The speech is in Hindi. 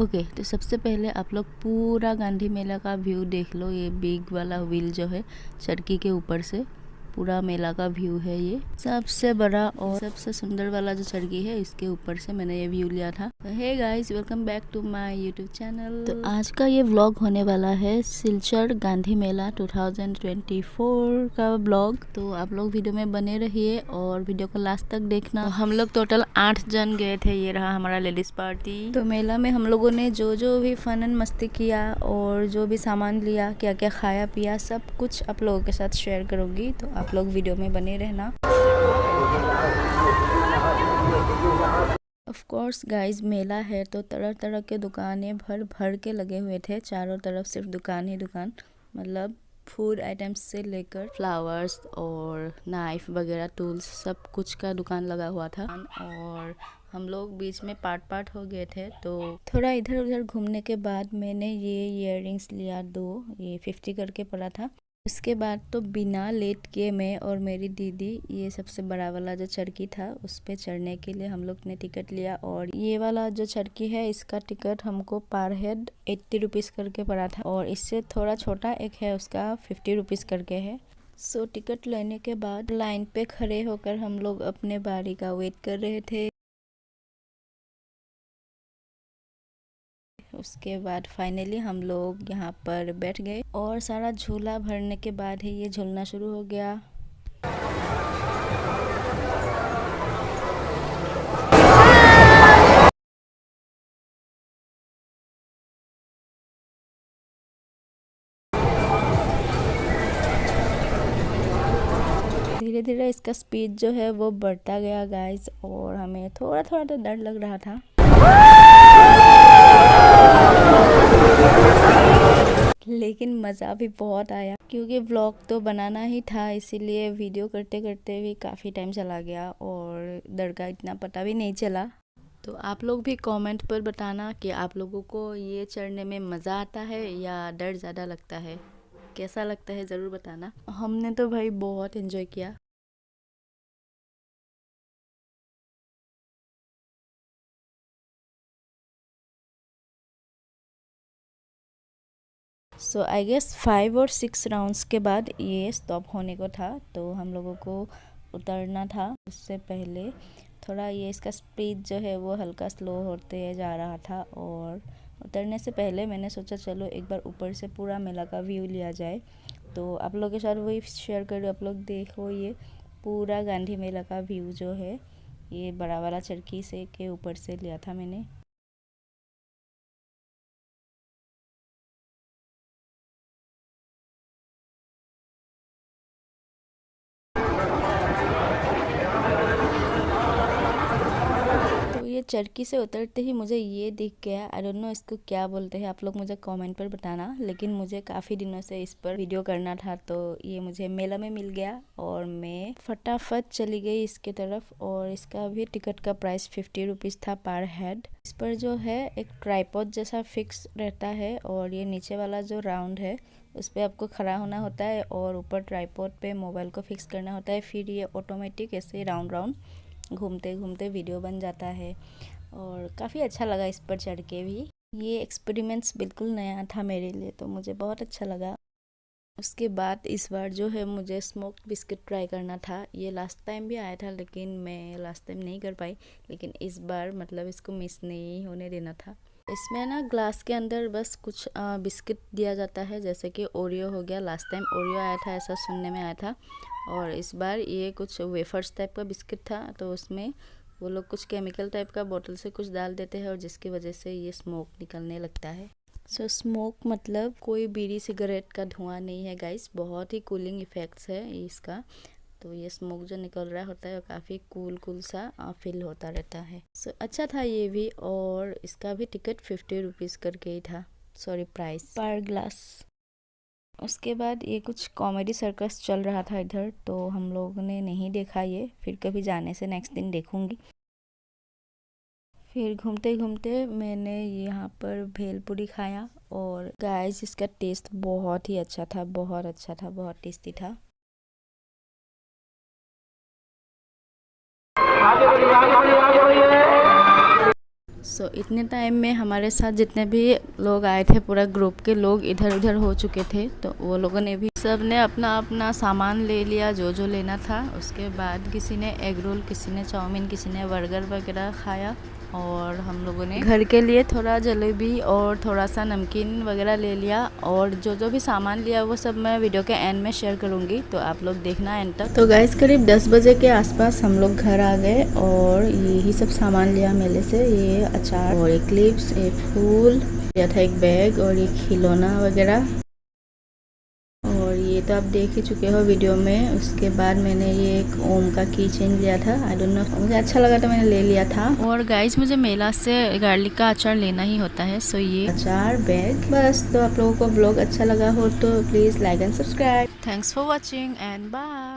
ओके तो सबसे पहले आप लोग पूरा गांधी मेला का व्यू देख लो। ये बिग वाला व्हील जो है चरखी के ऊपर से पूरा मेला का व्यू है। ये सबसे बड़ा और सबसे सुंदर वाला जो चरखी है इसके ऊपर से मैंने ये व्यू लिया था। Hey guys, welcome back to my YouTube channel. तो आज का ये व्लॉग होने वाला है सिलचर गांधी मेला 2024 का व्लॉग। तो आप लोग वीडियो में बने रहिए और वीडियो को लास्ट तक देखना। तो हम लोग टोटल 8 जन गए थे। ये रहा हमारा लेडीज पार्टी। तो मेला में हम लोगों ने जो भी फन एंड मस्ती किया और जो भी सामान लिया, क्या क्या खाया पिया, सब कुछ आप लोगों के साथ शेयर करूंगी। तो आप लोग वीडियो में बने रहना। ऑफ कोर्स गाइस, मेला है तो तरह तरह के दुकानें भर भर के लगे हुए थे। चारों तरफ सिर्फ दुकान ही दुकान, मतलब फूड आइटम्स से लेकर फ्लावर्स और नाइफ वगैरह टूल्स सब कुछ का दुकान लगा हुआ था। और हम लोग बीच में पार्ट हो गए थे। तो थोड़ा इधर उधर घूमने के बाद मैंने ये इयररिंग्स लिया 2, ये 50 करके पड़ा था। उसके बाद तो बिना लेट किए मैं और मेरी दीदी ये सबसे बड़ा वाला जो चरखी था उस पे चढ़ने के लिए हम लोग ने टिकट लिया। और ये वाला जो चरखी है इसका टिकट हमको पर हेड 80 रुपीज़ करके पड़ा था। और इससे थोड़ा छोटा एक है उसका 50 रुपीज़ करके है। सो टिकट लेने के बाद लाइन पे खड़े होकर हम लोग अपने बारी का वेट कर रहे थे। उसके बाद फाइनली हम लोग यहाँ पर बैठ गए और सारा झूला भरने के बाद ही ये झूलना शुरू हो गया। धीरे धीरे इसका स्पीड जो है वो बढ़ता गया गाइस, और हमें थोड़ा थोड़ा तो डर लग रहा था, लेकिन मज़ा भी बहुत आया क्योंकि व्लॉग तो बनाना ही था। इसीलिए वीडियो करते करते भी काफ़ी टाइम चला गया और डर का इतना पता भी नहीं चला। तो आप लोग भी कमेंट पर बताना कि आप लोगों को ये चढ़ने में मज़ा आता है या डर ज़्यादा लगता है। कैसा लगता है ज़रूर बताना। हमने तो भाई बहुत एंजॉय किया। सो आई गेस 5 और 6 राउंड्स के बाद ये स्टॉप होने को था। तो हम लोगों को उतरना था। उससे पहले थोड़ा ये इसका स्पीड जो है वो हल्का स्लो होते जा रहा था। और उतरने से पहले मैंने सोचा चलो एक बार ऊपर से पूरा मेला का व्यू लिया जाए। तो आप लोगों के साथ वही शेयर करूँ। आप लोग देखो ये पूरा गांधी मेला का व्यू जो है ये बड़ा वाला चरखी से के ऊपर से लिया था मैंने। ये चरखी से उतरते ही मुझे ये दिख गया। आई डोंट नो इसको क्या बोलते हैं, आप लोग मुझे कमेंट पर बताना। लेकिन मुझे काफ़ी दिनों से इस पर वीडियो करना था तो ये मुझे मेला में मिल गया और मैं फटाफट चली गई इसके तरफ। और इसका भी टिकट का प्राइस 50 रुपीज़ था पर हेड। इस पर जो है एक ट्राइपॉड जैसा फिक्स रहता है और ये नीचे वाला जो राउंड है उस पर आपको खड़ा होना होता है और ऊपर ट्राइपॉड पे मोबाइल को फिक्स करना होता है। फिर ये ऑटोमेटिक ऐसे राउंड राउंड घूमते घूमते वीडियो बन जाता है। और काफ़ी अच्छा लगा इस पर चढ़ के भी। ये एक्सपेरिमेंट्स बिल्कुल नया था मेरे लिए तो मुझे बहुत अच्छा लगा। उसके बाद इस बार जो है मुझे स्मोक्ड बिस्किट ट्राई करना था। ये लास्ट टाइम भी आया था लेकिन मैं लास्ट टाइम नहीं कर पाई। लेकिन इस बार मतलब इसको मिस नहीं होने देना था। इसमें ना ग्लास के अंदर बस कुछ बिस्किट दिया जाता है, जैसे कि ओरियो हो गया। लास्ट टाइम ओरियो आया था ऐसा सुनने में आया था। और इस बार ये कुछ वेफर्स टाइप का बिस्किट था। तो उसमें वो लोग कुछ केमिकल टाइप का बोतल से कुछ डाल देते हैं और जिसकी वजह से ये स्मोक निकलने लगता है। सो स्मोक मतलब कोई बीड़ी सिगरेट का धुआं नहीं है गाइस, बहुत ही कूलिंग इफ़ेक्ट्स है इसका। तो ये स्मोक जो निकल रहा होता है वो काफ़ी कूल सा फील होता रहता है। सो अच्छा था ये भी। और इसका भी टिकट 50 रुपीज़ करके ही था, सॉरी प्राइस पर ग्लास। उसके बाद ये कुछ कॉमेडी सर्कस चल रहा था इधर, तो हम लोग ने नहीं देखा ये। फिर कभी जाने से नेक्स्ट दिन देखूंगी। फिर घूमते घूमते मैंने यहाँ पर भेलपूरी खाया और गाइस इसका टेस्ट बहुत ही अच्छा था, बहुत अच्छा था, बहुत टेस्टी था। सो इतने टाइम में हमारे साथ जितने भी लोग आए थे, पूरा ग्रुप के लोग इधर उधर हो चुके थे। तो वो लोगों ने भी सब ने अपना अपना सामान ले लिया जो जो लेना था। उसके बाद किसी ने एग रोल, किसी ने चाउमीन, किसी ने बर्गर वगैरह खाया। और हम लोगों ने घर के लिए थोड़ा जलेबी और थोड़ा सा नमकीन वगैरह ले लिया। और जो जो भी सामान लिया वो सब मैं वीडियो के एंड में शेयर करूँगी, तो आप लोग देखना एंड तक। तो गाइस करीब 10 बजे के आसपास हम लोग घर आ गए और यही सब सामान लिया मेले से। ये अचार और एक क्लिप्स, एक फूल लिया था, एक बैग और एक खिलौना वगैरह। और ये तो आप देख ही चुके हो वीडियो में। उसके बाद मैंने ये एक ओम का की चेन लिया था, आई डोंट नो, मुझे अच्छा लगा तो मैंने ले लिया था। और गाइस मुझे मेला से गार्लिक का अचार लेना ही होता है, सो ये अचार बैग बस। तो आप लोगों को ब्लॉग अच्छा लगा हो तो please like and subscribe. Thanks for watching and bye.